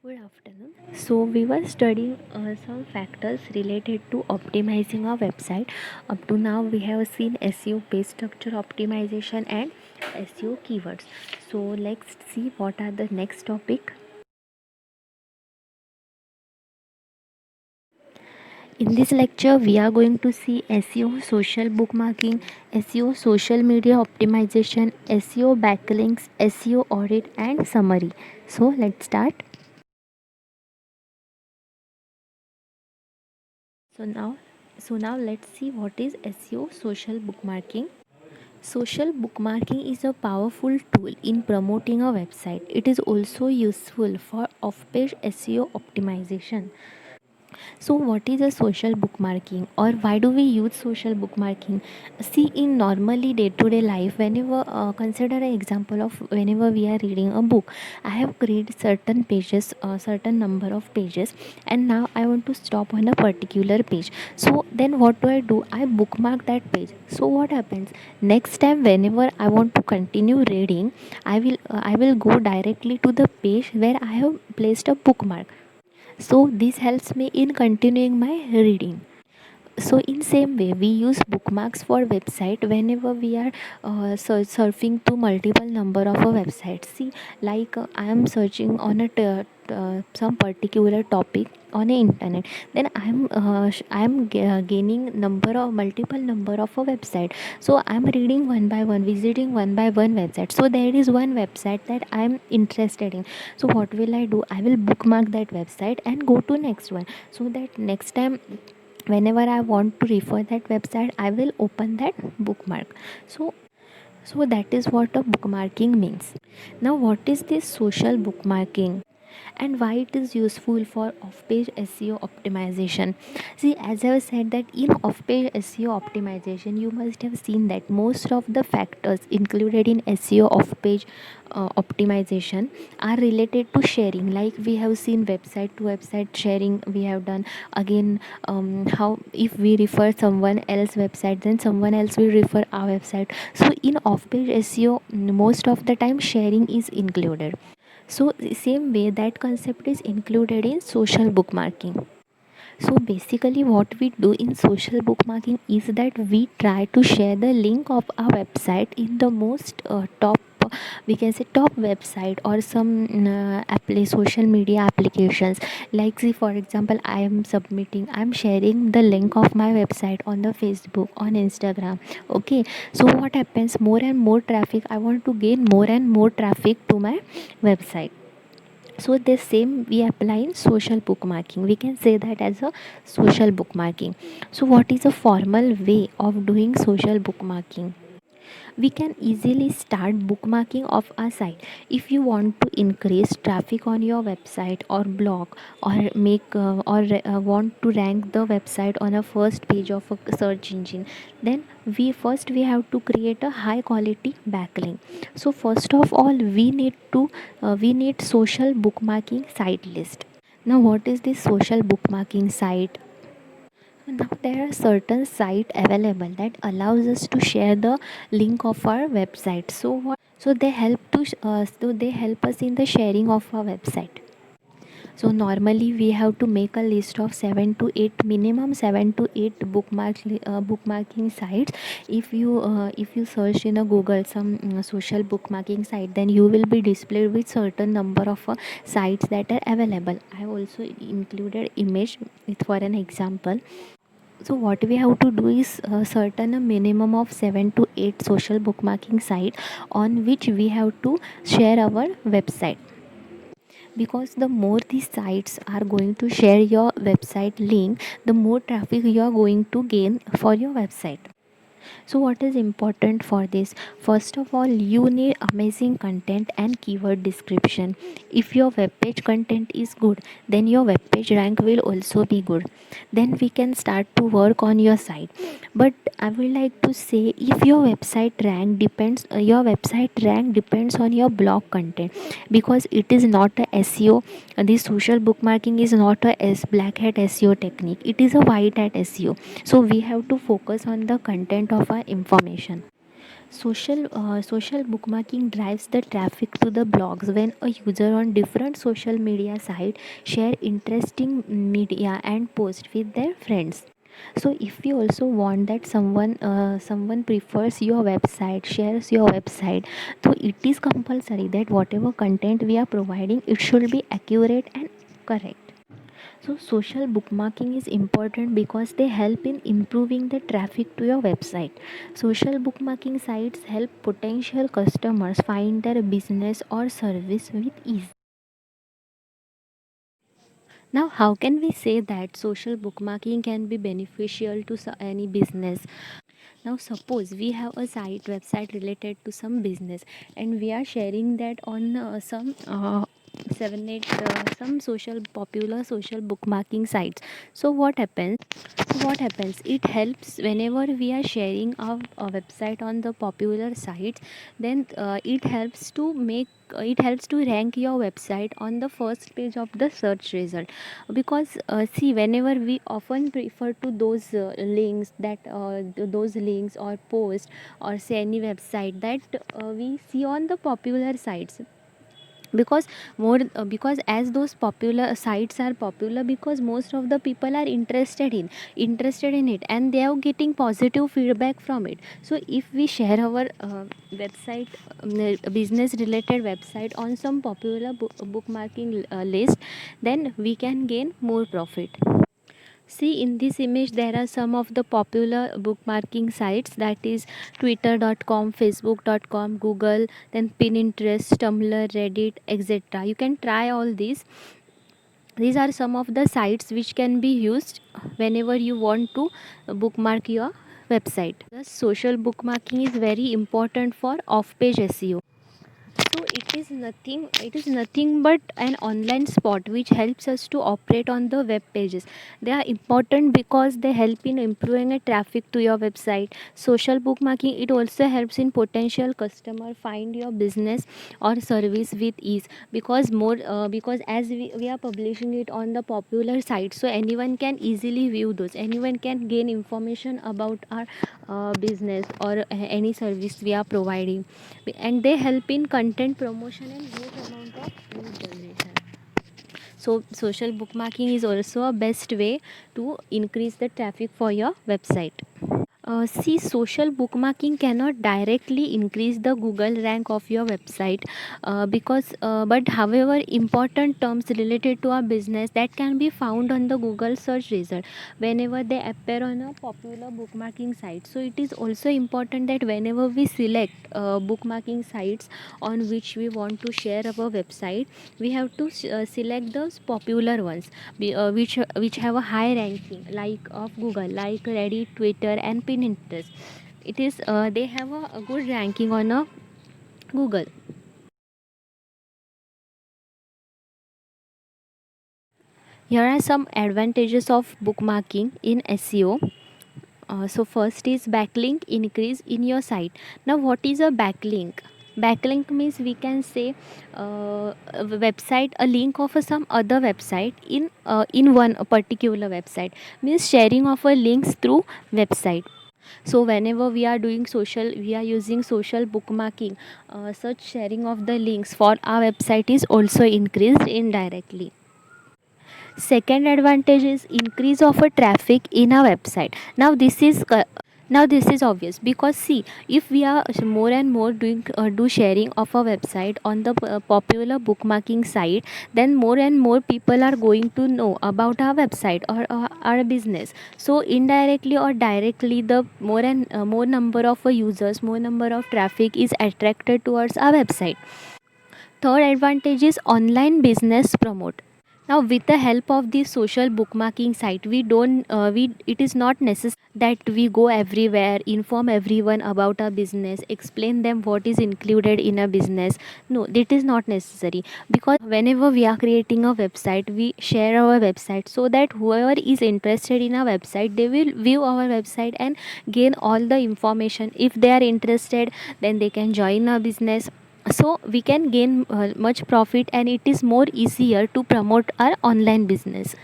Good afternoon. So, we were studying some factors related to optimizing our website. Up to now, we have seen SEO page structure optimization and SEO keywords. So, let's see what are the next topic. In this lecture, we are going to see SEO social bookmarking, SEO social media optimization, SEO backlinks, SEO audit, and summary. So, let's start. So now, so now let's see what is SEO social bookmarking. Social bookmarking is a powerful tool in promoting a website. It is also useful for off page SEO optimization. So, what is a social bookmarking, or why do we use social bookmarking? See, in normally day to day life, whenever consider an example of whenever we are reading a book, I have read certain pages, certain number of pages, and now I want to stop on a particular page. So, then what do? I bookmark that page. So, what happens? Next time, whenever I want to continue reading, I will go directly to the page where I have placed a bookmark. So this helps me in continuing my reading. So in same way, we use bookmarks for website whenever we are surfing to multiple number of a website. See, like I am searching on some particular topic on the internet, then I am gaining number of multiple number of a website. So I am reading one by one, visiting one by one website. So there is one website that I am interested in. So what will I do? I will bookmark that website and go to next one, so that next time whenever I want to refer that website, I will open that bookmark. So so that is what a bookmarking means. Now, what is this social bookmarking and why it is useful for off-page SEO optimization? See, as I have said that in off-page SEO optimization, you must have seen that most of the factors included in SEO off-page optimization are related to sharing. Like we have seen website to website sharing, we have done. Again, how if we refer someone else website, then someone else will refer our website. So in off-page SEO, most of the time sharing is included. So the same way that concept is included in social bookmarking. So basically what we do in social bookmarking is that we try to share the link of our website in the most top, we can say top website or some social media applications. Like, see, for example, I'm sharing the link of my website on the Facebook, on Instagram. Okay, so what happens, more and more traffic, I want to gain more and more traffic to my website. So the same we apply in social bookmarking, we can say that as a social bookmarking. So what is a formal way of doing social bookmarking? We can easily start bookmarking of a site. If you want to increase traffic on your website or blog, or want to rank the website on a first page of a search engine, then we have to create a high quality backlink. So first of all, we need social bookmarking site list. Now, what is this social bookmarking site? Now there are certain sites available that allows us to share the link of our website. So they help us in the sharing of our website. So normally we have to make a list of 7 to 8 bookmarking sites. If you search in a Google some social bookmarking site, then you will be displayed with certain number of sites that are available. I have also included image for an example. So what we have to do is certain a minimum of 7 to 8 social bookmarking site on which we have to share our website, because the more these sites are going to share your website link, the more traffic you are going to gain for your website. So, what is important for this? First of all, you need amazing content and keyword description. If your web page content is good, then your web page rank will also be good. Then we can start to work on your site. But I would like to say, if your website rank depends on your blog content, because it is not a SEO. This social bookmarking is not a black hat SEO technique. It is a white hat SEO. So we have to focus on the content of our information. Social bookmarking drives the traffic to the blogs when a user on different social media sites share interesting media and post with their friends. So if we also want that someone prefers your website, shares your website, so it is compulsory that whatever content we are providing, it should be accurate and correct. So, social bookmarking is important because they help in improving the traffic to your website. Social bookmarking sites help potential customers find their business or service with ease. Now, how can we say that social bookmarking can be beneficial to any business? Now, suppose we have a website related to some business, and we are sharing that on some 7 8 some social popular social bookmarking sites. So what happens, it helps whenever we are sharing our website on the popular sites, then it helps to rank your website on the first page of the search result. Because see, whenever we often prefer to those links that those links or post or say any website that we see on the popular sites, because because as those popular sites are popular, because most of the people are interested in it, and they are getting positive feedback from it. So if we share our website, business related website on some popular bookmarking list, then we can gain more profit. See, in this image, there are some of the popular bookmarking sites, that is twitter.com, facebook.com, Google, then Pinterest, Tumblr, Reddit, etc. You can try all these. These are some of the sites which can be used whenever you want to bookmark your website. The social bookmarking is very important for off page SEO. So it is nothing but an online spot which helps us to operate on the web pages. They are important because they help in improving a traffic to your website. Social bookmarking, it also helps in potential customer find your business or service with ease, because as we are publishing it on the popular site, so anyone can easily view those, anyone can gain information about our business or any service we are providing. And they help in content promotion and huge amount of lead generation. So social bookmarking is also a best way to increase the traffic for your website. See, social bookmarking cannot directly increase the Google rank of your website, but however, important terms related to our business that can be found on the Google search result whenever they appear on a popular bookmarking site. So it is also important that whenever we select bookmarking sites on which we want to share our website, we have to select those popular ones, which have a high ranking, like of Google, like Reddit, Twitter, and Pinterest. They have a good ranking on Google. Here are some advantages of bookmarking in SEO. So first is backlink increase in your site. Now what is a backlink? Backlink means we can say a website, a link of some other website in one particular website, means sharing of a links through website. So whenever we are using social bookmarking, such sharing of the links for our website is also increased indirectly. Second advantage is increase of a traffic in our website. Now this is obvious, because see, if we are more and more doing do sharing of a website on the popular bookmarking site, then more and more people are going to know about our website or our business. So indirectly or directly, the more number of users, more number of traffic is attracted towards our website. Third advantage is online business promote. Now, with the help of the social bookmarking site, we don't we it is not necessary that we go everywhere, inform everyone about our business, explain them what is included in a business. No, it is not necessary, because whenever we are creating a website, we share our website so that whoever is interested in our website, they will view our website and gain all the information. If they are interested, then they can join our business, so we can gain much profit, and it is more easier to promote our online business.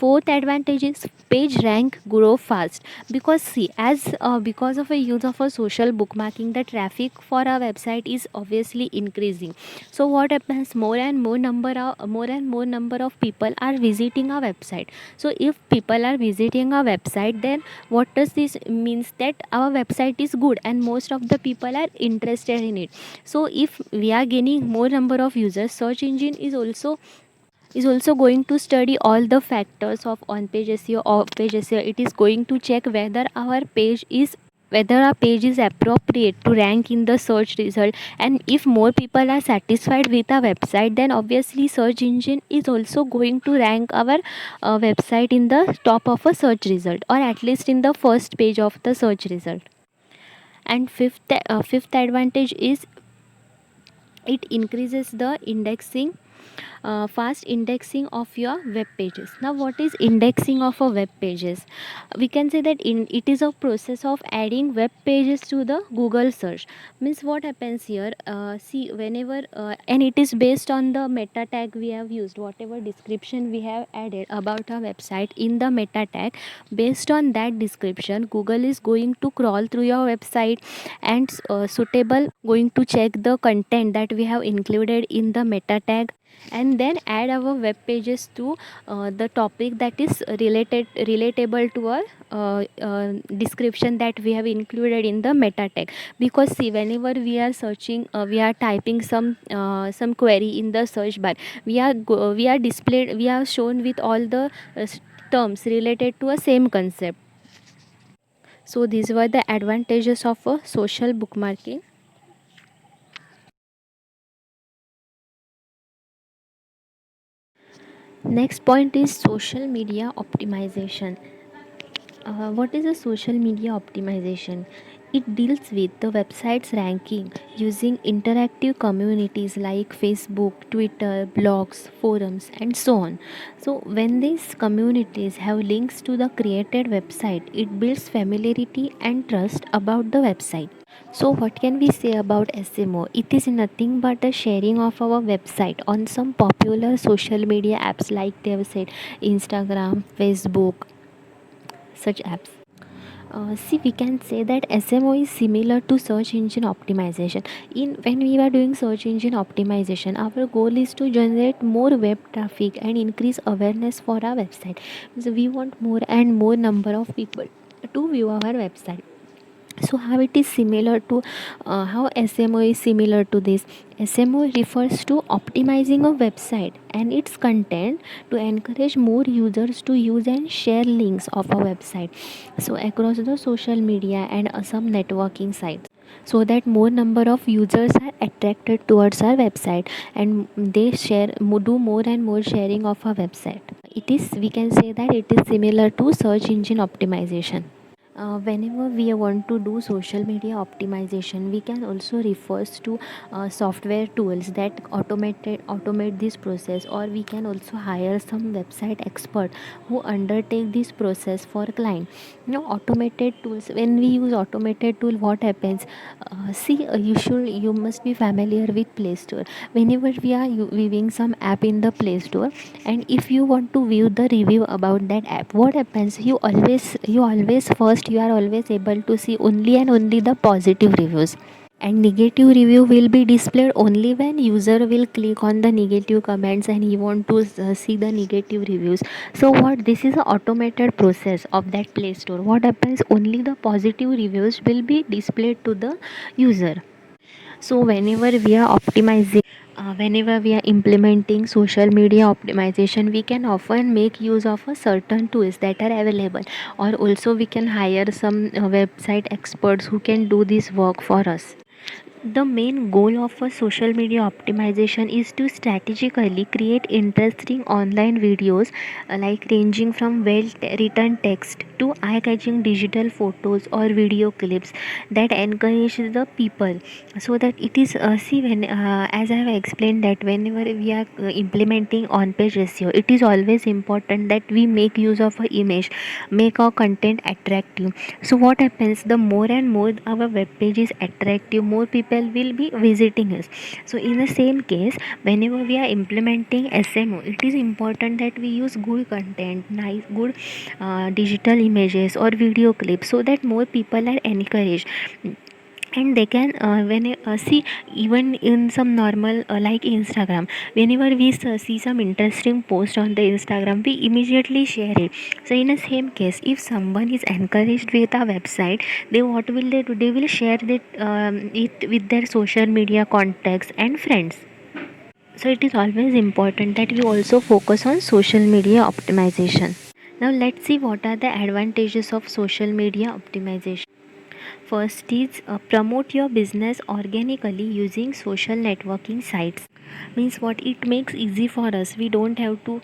fourth advantage is page rank grow fast. Because see, as because of a use of a social bookmarking, the traffic for our website is obviously increasing. So what happens, more and more number of people are visiting our website. So if people are visiting our website, then what does this means, that our website is good and most of the people are interested in it. So if we are gaining more number of users, search engine is also going to study all the factors of on page SEO, off page SEO. It is going to check whether our page is appropriate to rank in the search result. And if more people are satisfied with our website, then obviously search engine is also going to rank our website in the top of a search result, or at least in the first page of the search result. And fifth advantage is it increases the indexing, fast indexing of your web pages. Now what is indexing of a web pages? We can say that it is a process of adding web pages to the Google search. Means what happens here, see, whenever and it is based on the meta tag we have used, whatever description we have added about our website in the meta tag. Based on that description, Google is going to crawl through your website and suitable going to check the content that we have included in the meta tag, and then add our web pages to the topic that is relatable to our description that we have included in the meta tag. Because see, whenever we are searching, we are typing some query in the search bar, we are shown with all the terms related to a same concept. So these were the advantages of a social bookmarking. Next point is social media optimization. What is a social media optimization? It deals with the website's ranking using interactive communities like Facebook, Twitter, blogs, forums, and so on. So, when these communities have links to the created website, it builds familiarity and trust about the website. So, what can we say about SMO? It is nothing but the sharing of our website on some popular social media apps, like they have said Instagram, Facebook, such apps. See, we can say that SMO is similar to search engine optimization. In when we are doing search engine optimization, our goal is to generate more web traffic and increase awareness for our website. So we want more and more number of people to view our website. So how it is similar to how SMO is similar to this? SMO refers to optimizing a website and its content to encourage more users to use and share links of a website, so across the social media and some networking sites, so that more number of users are attracted towards our website and they do more and more sharing of our website. It is, we can say that it is similar to search engine optimization. Whenever we want to do social media optimization, we can also refers to software tools that automate this process, or we can also hire some website expert who undertake this process for client. Automated tools, when we use automated tool, what happens, see, you must be familiar with Play Store. Whenever we are viewing some app in the Play Store, and if you want to view the review about that app, what happens, you are always able to see only and only the positive reviews, and negative review will be displayed only when user will click on the negative comments and he want to see the negative reviews. So what, this is a automated process of that Play Store. What happens, only the positive reviews will be displayed to the user. So whenever we are implementing social media optimization, we can often make use of a certain tools that are available, or also we can hire some website experts who can do this work for us. The main goal of a social media optimization is to strategically create interesting online videos, like ranging from well written text to eye catching digital photos or video clips that encourage the people. So that it is, see, when as I have explained, that whenever we are implementing on page SEO, it is always important that we make use of a image, make our content attractive. So what happens, the more and more our web page is attractive, more people people will be visiting us. So in the same case, whenever we are implementing SMO, it is important that we use good content, nice good digital images or video clips, so that more people are encouraged. And they can when see, even in some normal like Instagram, whenever we see some interesting post on the Instagram, we immediately share it. So in the same case, if someone is encouraged with a website, they what will they do, they will share it with their social media contacts and friends. So it is always important that we also focus on social media optimization. Now let's see what are the advantages of social media optimization. First is promote your business organically using social networking sites. Means what, it makes easy for us. We don't have to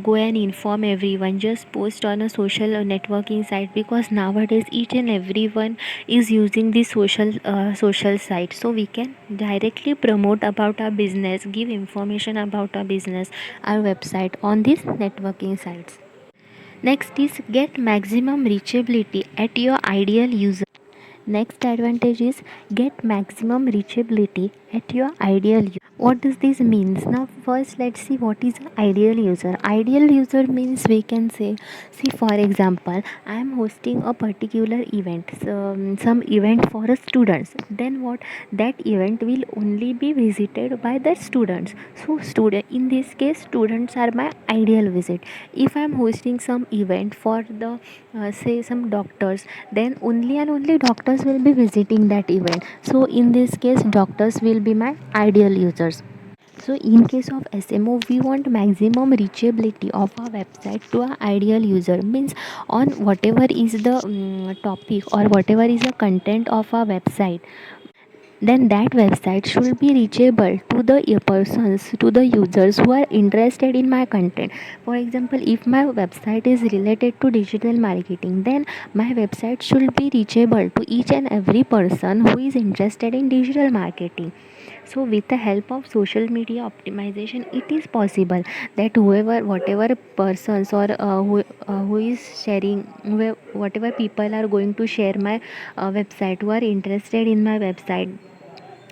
go and inform everyone. Just post on a social networking site, because nowadays each and everyone is using the social site. So we can directly promote about our business, give information about our business, our website on these networking sites. Next is get maximum reachability at your ideal user. Next advantage is get maximum reachability at your ideal user. What does this means? Now first let's see what is an ideal user. Ideal user means we can say, see for example, I am hosting a particular event, some event for a students. Then what, that event will only be visited by the students. So student, in this case students are my ideal visit. If I am hosting some event for the say some doctors, then only and only doctors will be visiting that event. So in this case doctors will be my ideal users. So in case of SMO, we want maximum reachability of our website to our ideal user. Means on whatever is the topic or whatever is the content of our website, then that website should be reachable to the persons, to the users who are interested in my content. For example, if my website is related to digital marketing, then my website should be reachable to each and every person who is interested in digital marketing. So with the help of social media optimization, it is possible that whoever, whatever persons or who is sharing, whatever people are going to share my website, who are interested in my website,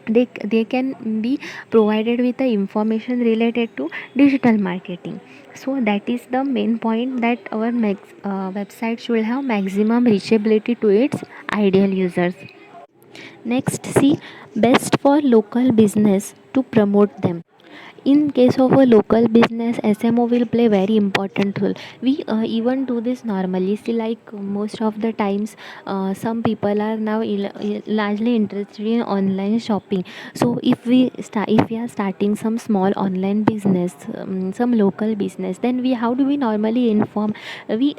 they can be provided with the information related to digital marketing. So that is the main point, that our website should have maximum reachability to its ideal users. Next, see, best for local business to promote them. In case of a local business, SMO will play very important role. We even do this normally. See, like most of the times, some people are now largely interested in online shopping. So if we are starting some small online business, some local business, then we, how do we normally inform? We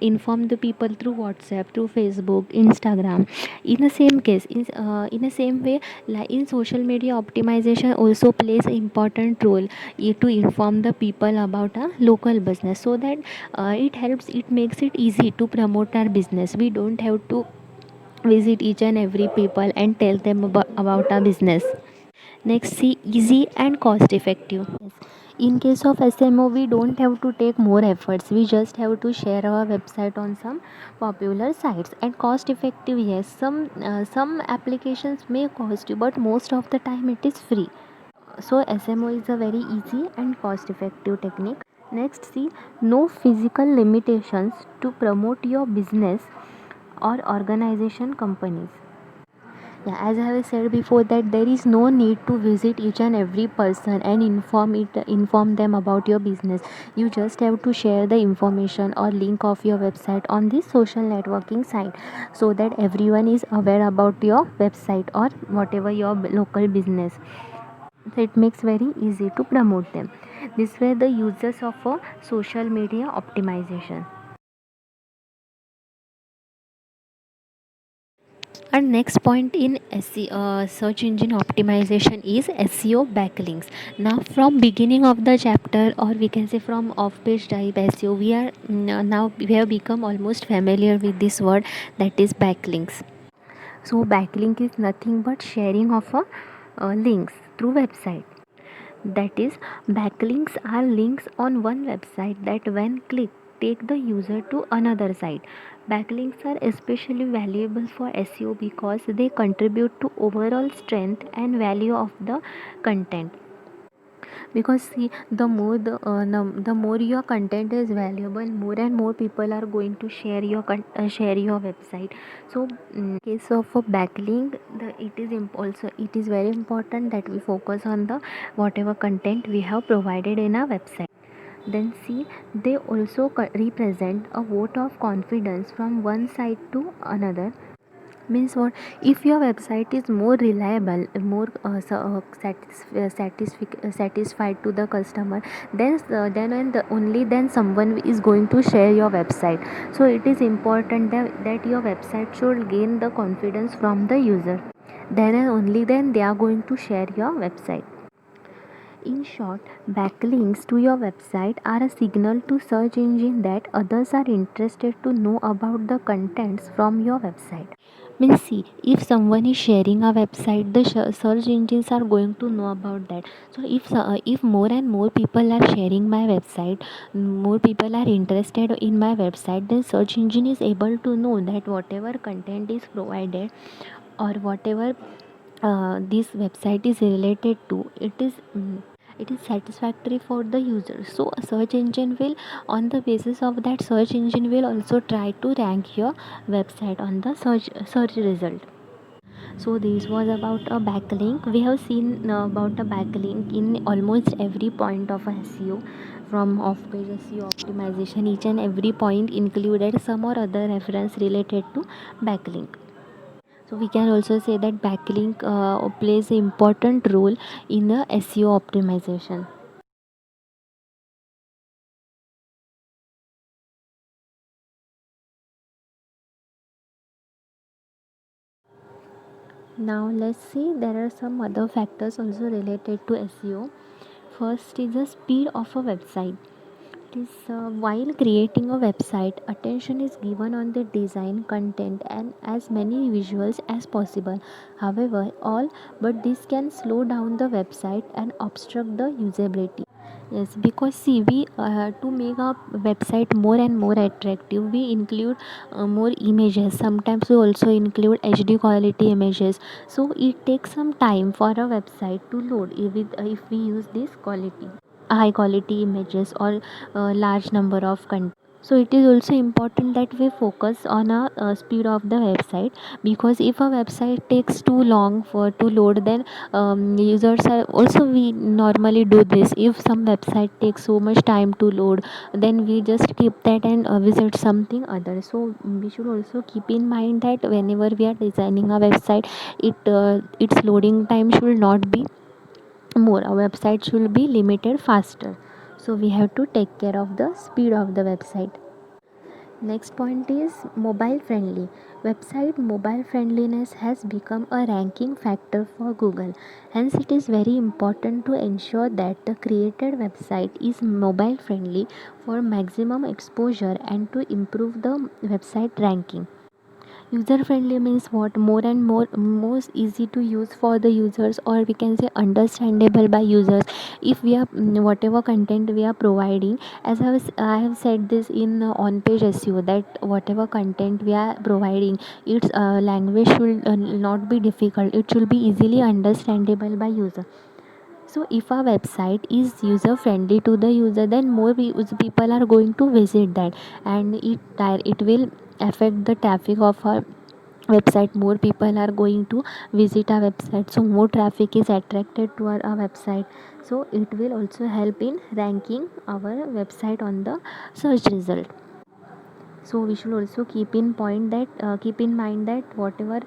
inform the people through WhatsApp, through Facebook, Instagram. In the same case, in the same way, like in social media optimization also plays an important role to inform the people about a local business, so that it helps, it makes it easy to promote our business. We don't have to visit each and every people and tell them about our business. Next, see, easy and cost effective. In case of SMO, we don't have to take more efforts. We just have to share our website on some popular sites. And cost effective, yes, some applications may cost you, but most of the time it is free. So SMO is a very easy and cost effective technique. Next, see, no physical limitations to promote your business or organization companies. Yeah, as I have said before, that there is no need to visit each and every person and inform them about your business. You just have to share the information or link of your website on this social networking site, so that everyone is aware about your website or whatever your local business. So it makes very easy to promote them. This were the uses of a social media optimization. And next point in search engine optimization is SEO backlinks. Now from beginning of the chapter, or we can say from off page type SEO, we are now we have become almost familiar with this word, that is backlinks. So backlink is nothing but sharing of a links through website. That is, backlinks are links on one website that when clicked take the user to another site. Backlinks are especially valuable for SEO because they contribute to overall strength and value of the content. Because see, the more your content is valuable, more and more people are going to share your website. So case of a backlink, also it is very important that we focus on the whatever content we have provided in our website. Then see, they also represent a vote of confidence from one side to another. Means what? If your website is more reliable, more satisfied to the customer, then and only then someone is going to share your website. So it is important that your website should gain the confidence from the user, then and only then they are going to share your website. In short, backlinks to your website are a signal to search engine that others are interested to know about the contents from your website. Means see, if someone is sharing a website, the search engines are going to know about that. So if more and more people are sharing my website, more people are interested in my website, then search engine is able to know that whatever content is provided or whatever this website is related to, it is satisfactory for the user. So a search engine will, on the basis of that, search engine will also try to rank your website on the search result. So this was about a backlink. We have seen about a backlink in almost every point of a SEO, from off page SEO optimization. Each and every point included some or other reference related to backlink. So we can also say that backlink plays an important role in the SEO optimization. Now let's see, there are some other factors also related to SEO. First is the speed of a website. It is while creating a website, attention is given on the design, content, and as many visuals as possible. However, all but this can slow down the website and obstruct the usability. Yes, because see, we to make our website more and more attractive, we include more images. Sometimes we also include HD quality images. So it takes some time for a website to load if we use this quality, high quality images or large number of content. So it is also important that we focus on a speed of the website, because if a website takes too long for to load, then users are also, we normally do this. If some website takes so much time to load, then we just keep that and visit something other. So we should also keep in mind that whenever we are designing a website, its loading time should not be more. Our website should be limited faster. So we have to take care of the speed of the website. Next point is mobile friendly. Website mobile friendliness has become a ranking factor for Google. Hence, it is very important to ensure that the created website is mobile friendly for maximum exposure and to improve the website ranking. User friendly means what? More and more most easy to use for the users, or we can say understandable by users. If we are whatever content we are providing, as I have said this in on page SEO, that whatever content we are providing, its language should not be difficult. It should be easily understandable by user. So if our website is user friendly to the user, then more people are going to visit that, and it will affect the traffic of our website. More people are going to visit our website, so more traffic is attracted to our website. So it will also help in ranking our website on the search result. So we should also keep in mind that whatever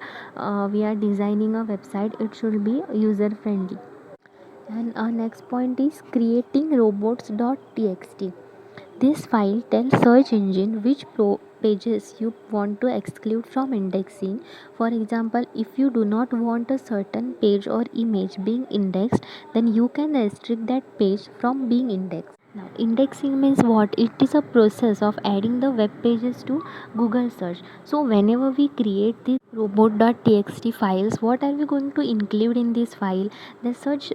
we are designing a website, it should be user friendly. And our next point is creating robots.txt. This file tells search engine which pages you want to exclude from indexing. For example, if you do not want a certain page or image being indexed, then you can restrict that page from being indexed. Now, indexing means what? It is a process of adding the web pages to Google search. So, whenever we create these robot.txt files. What are we going to include in this file? There's such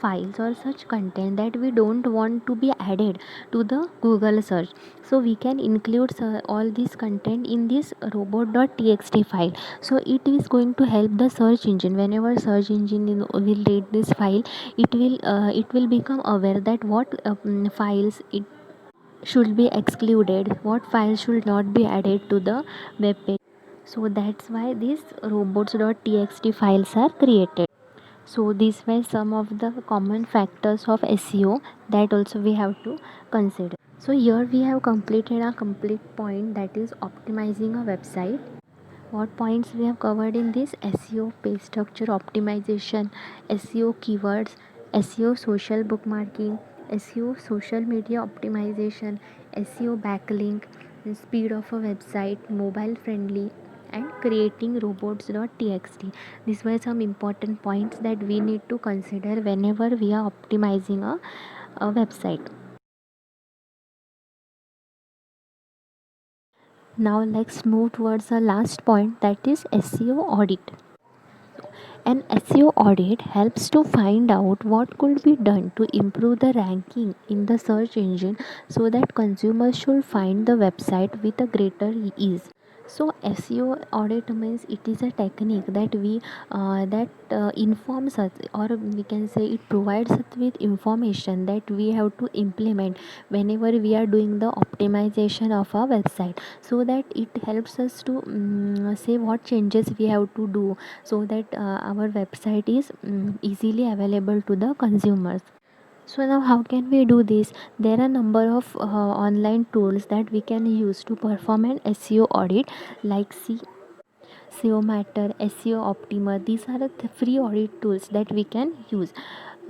files or such content that we don't want to be added to the Google search, so we can include all this content in this robot.txt file. So it is going to help the search engine. Whenever search engine will read this file, it will become aware that what files it should be excluded, what files should not be added to the web page. So that's why these robots.txt files are created. So these were some of the common factors of SEO that also we have to consider. So here we have completed a complete point, that is optimizing a website. What points we have covered in this: SEO, page structure optimization, SEO keywords, SEO social bookmarking, SEO social media optimization, SEO backlink, speed of a website, mobile friendly, and creating robots.txt. These were some important points that we need to consider whenever we are optimizing a website. Now let's move towards the last point, that is SEO audit. An SEO audit helps to find out what could be done to improve the ranking in the search engine so that consumers should find the website with a greater ease. So SEO audit means it is a technique that we that informs us, or we can say it provides us with information that we have to implement whenever we are doing the optimization of our website, so that it helps us to say what changes we have to do so that our website is easily available to the consumers. So now how can we do this? There are a number of online tools that we can use to perform an SEO audit, like SEO Matter, SEO Optima. These are the free audit tools that we can use.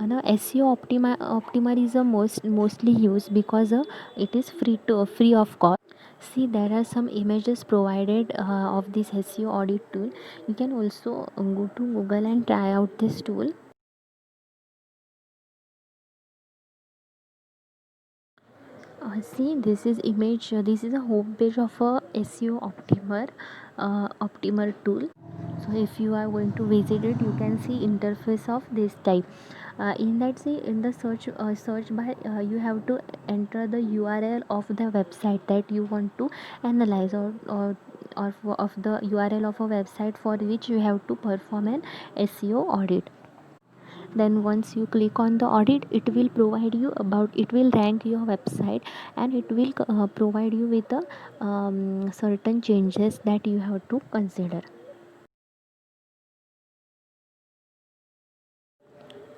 Now SEO Optima is the mostly used because it is free of cost. See, there are some images provided of this SEO audit tool. You can also go to Google and try out this tool. See, this is image. This is a home page of a SEO Optimer tool. So if you are going to visit it, you can see interface of this type. In that, see, in the search bar, you have to enter the URL of the website that you want to analyze, or of the URL of a website for which you have to perform an SEO audit. Then once you click on the audit, it will rank your website, and it will provide you with the certain changes that you have to consider.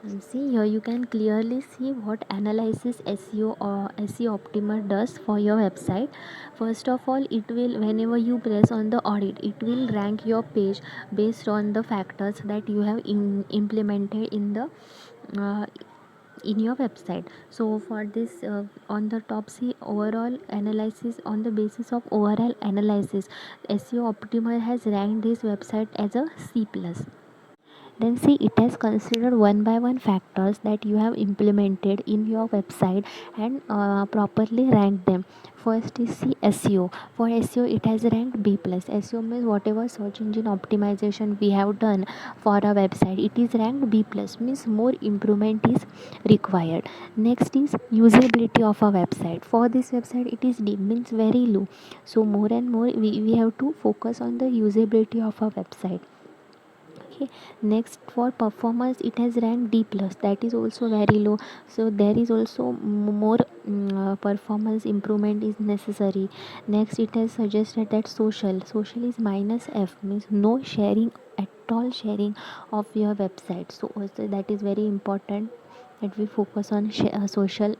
And see, here you can clearly see what analysis SEO or SEO Optimer does for your website. First of all, it will, whenever you press on the audit, it will rank your page based on the factors that you have implemented uh, in your website. So for this, on the top, see, overall analysis. On the basis of overall analysis, SEO Optimer has ranked this website as a C plus. Then see, it has considered one by one factors that you have implemented in your website and properly ranked them. First is see SEO. For SEO, it has ranked B plus. SEO means whatever search engine optimization we have done for our website, it is ranked B plus, means more improvement is required. Next is usability of a website. For this website, it is D, means very low. So more and more we have to focus on the usability of a website. Okay. Next, for performance, it has ranked D plus, that is also very low. So there is also more performance improvement is necessary. Next, it has suggested that social is minus F, means no sharing at all, sharing of your website. So also that is very important that we focus on social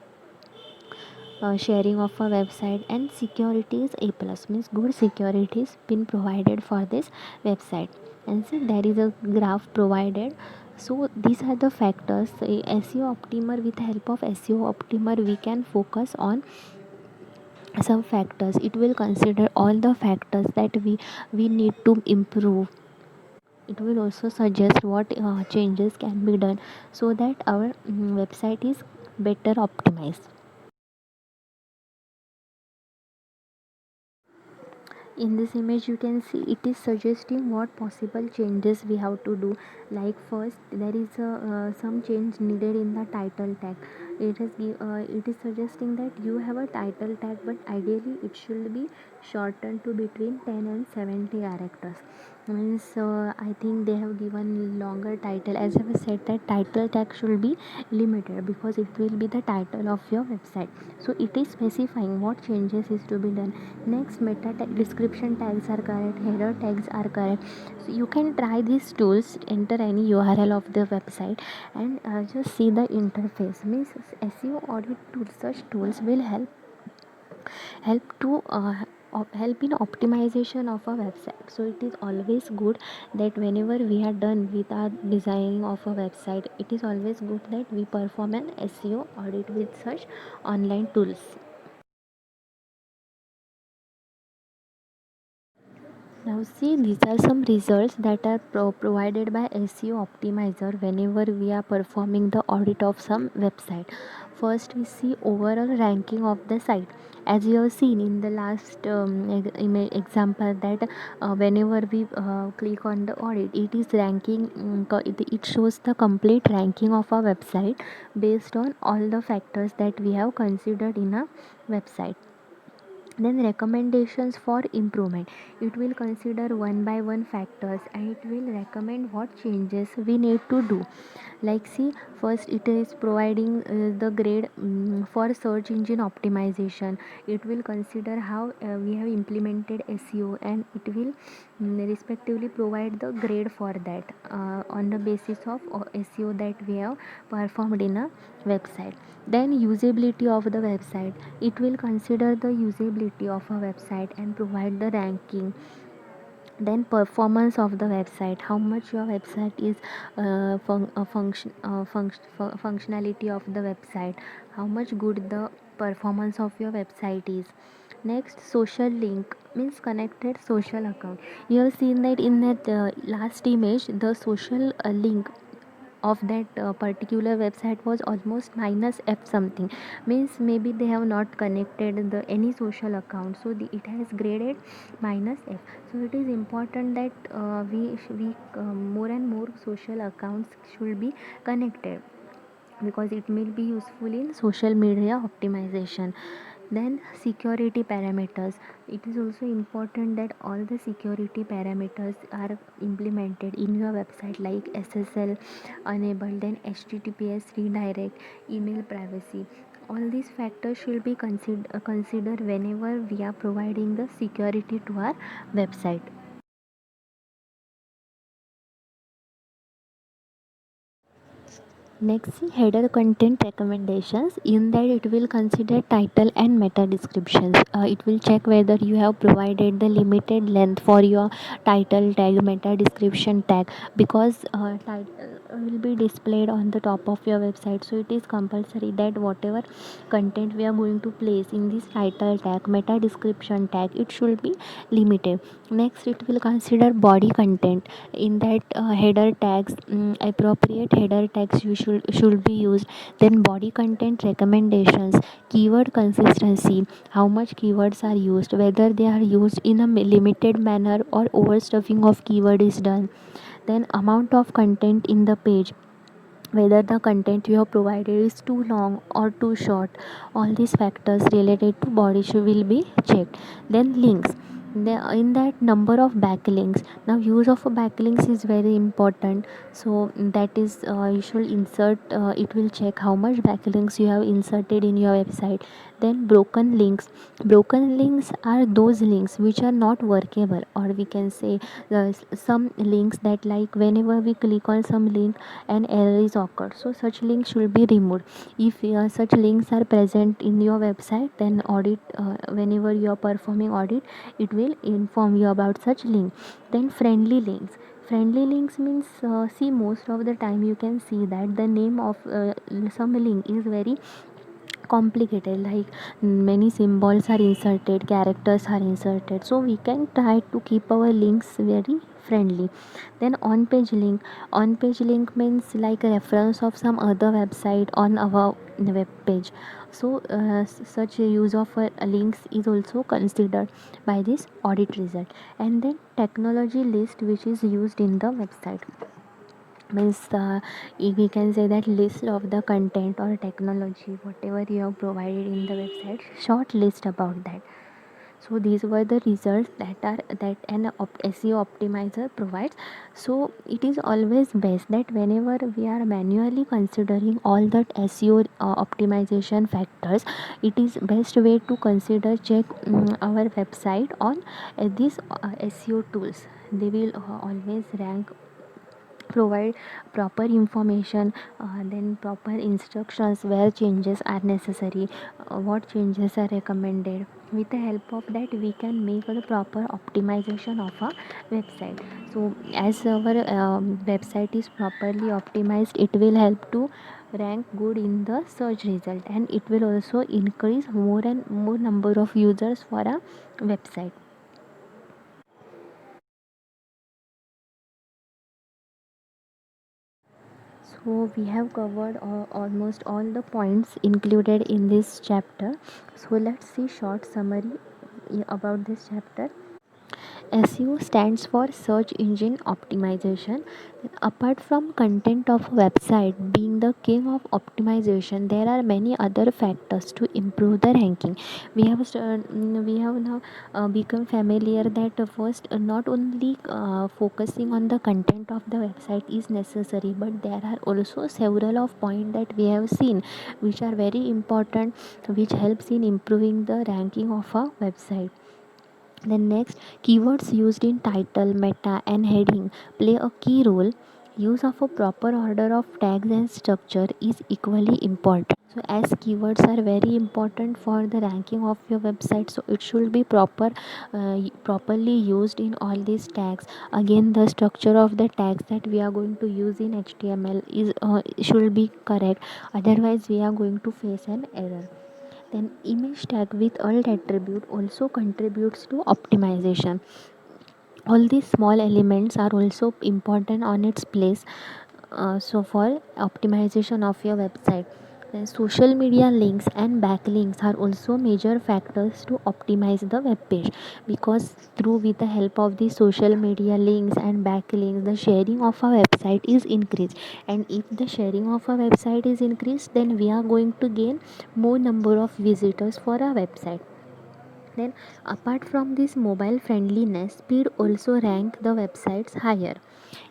sharing of a website. And security is A plus, means good security is been provided for this website. And see, there is a graph provided. So these are the factors. SEO Optimer, with help of SEO Optimer, we can focus on some factors. It will consider all the factors that we need to improve. It will also suggest what changes can be done so that our website is better optimized. In this image you can see it is suggesting what possible changes we have to do. Like first there is some change needed in the title tag. It is suggesting that you have a title tag, but ideally it should be shortened to between 10 and 70 characters. Means I think they have given longer title. As I have said, that title tag should be limited because it will be the title of your website, so it is specifying what changes is to be done. Next, meta tag description tags are correct, header tags are correct. So you can try these tools, enter any URL of the website, and just see the interface. Means SEO audit tools, such tools will help in optimization of a website. So it is always good that whenever we are done with our designing of a website, it is always good that we perform an SEO audit with such online tools. Now see, these are some results that are provided by SEO Optimizer whenever we are performing the audit of some website. First, we see overall ranking of the site. As you have seen in the last example, that whenever we click on the audit, it is ranking. It shows the complete ranking of our website based on all the factors that we have considered in a website. Then recommendations for improvement, it will consider one by one factors and it will recommend what changes we need to do. Like see, first it is providing the grade for search engine optimization. It will consider how we have implemented SEO, and it will respectively provide the grade for that on the basis of SEO that we have performed in a website. Then usability of the website, it will consider the usability of a website and provide the ranking. Then performance of the website, how much your website is functionality of the website, how much good the performance of your website is. Next, social link, means connected social account. You have seen that in that last image, the social link of that particular website was almost minus f something. Means maybe they have not connected the any social account, so it has graded minus f. So it is important that we more and more social accounts should be connected, because it may be useful in social media optimization. Then security parameters, it is also important that all the security parameters are implemented in your website, like SSL enabled, then HTTPS redirect, email privacy. All these factors should be considered whenever we are providing the security to our website. Next, header content recommendations. In that, it will consider title and meta descriptions. It will check whether you have provided the limited length for your title tag, meta description tag, because title will be displayed on the top of your website. So it is compulsory that whatever content we are going to place in this title tag, meta description tag, it should be limited. Next, it will consider body content. In that header tags, appropriate header tags you should be used. Then body content recommendations, keyword consistency, how much keywords are used, whether they are used in a limited manner or overstuffing of keyword is done. Then amount of content in the page, whether the content you have provided is too long or too short. All these factors related to body should will be checked. Then links, in that number of backlinks. Now use of a backlinks is very important, so that is you should insert, it will check how much backlinks you have inserted in your website. Then broken links are those links which are not workable, or we can say some links that, like whenever we click on some link, an error is occurred, so such links should be removed. If such links are present in your website, then audit, whenever you are performing audit, it will inform you about such link. Then friendly links means, see, most of the time you can see that the name of some link is very complicated, like many symbols are inserted, characters are inserted, so we can try to keep our links very friendly. Then on page link means like a reference of some other website on our web page. So such a use of links is also considered by this audit result. And then technology list which is used in the website means we can say that list of the content or technology whatever you have provided in the website, short list about that. So these were the results that an SEO optimizer provides. So it is always best that whenever we are manually considering all that SEO optimization factors, it is best way to consider check our website on these SEO tools. They will always rank, provide proper information, then proper instructions where changes are necessary, what changes are recommended. With the help of that we can make the proper optimization of a website. So as our website is properly optimized, it will help to rank good in the search result, and it will also increase more and more number of users for a website. So we have covered almost all the points included in this chapter. So let's see short summary about this chapter. SEO stands for search engine optimization. Apart from content of a website being the king of optimization, there are many other factors to improve the ranking. We have now become familiar that first not only focusing on the content of the website is necessary, but there are also several of points that we have seen which are very important, which helps in improving the ranking of a website. Then next, keywords used in title, meta and heading play a key role. Use of a proper order of tags and structure is equally important. So as keywords are very important for the ranking of your website, so it should be properly used in all these tags. Again, the structure of the tags that we are going to use in HTML is should be correct, otherwise we are going to face an error. Then image tag with alt attribute also contributes to optimization. All these small elements are also important on its place, so for optimization of your website. Then social media links and backlinks are also major factors to optimize the web page, because through with the help of the social media links and backlinks the sharing of a website is increased, and if the sharing of a website is increased, then we are going to gain more number of visitors for our website. Then apart from this mobile friendliness, speed also rank the websites higher.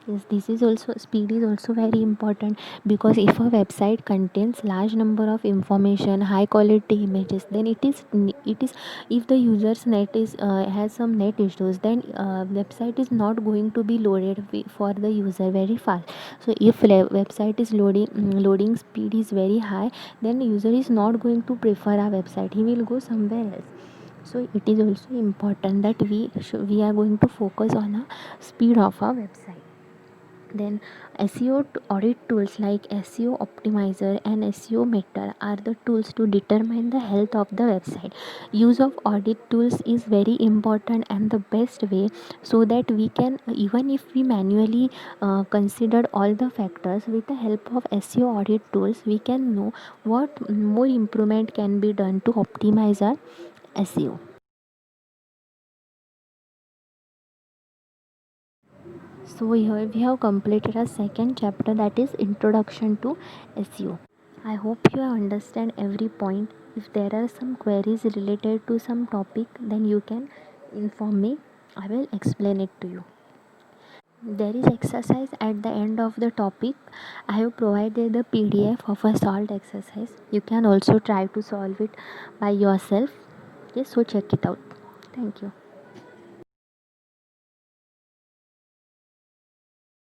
Yes, this is also, speed is also very important, because if a website contains large number of information, high quality images, then it is if the user's net is has some net issues, then website is not going to be loaded for the user very fast. So if website is loading speed is very high, then user is not going to prefer our website, he will go somewhere else. So it is also important that we are going to focus on a speed of our website. Then SEO audit tools like SEO optimizer and SEO meter are the tools to determine the health of the website. Use of audit tools is very important and the best way, so that we can, even if we manually considered all the factors, with the help of SEO audit tools we can know what more improvement can be done to optimize our SEO. So here we have completed a second chapter, that is Introduction to SEO. I hope you understand every point. If there are some queries related to some topic, then you can inform me. I will explain it to you. There is exercise at the end of the topic. I have provided the PDF of a solved exercise. You can also try to solve it by yourself. Okay, so check it out. Thank you.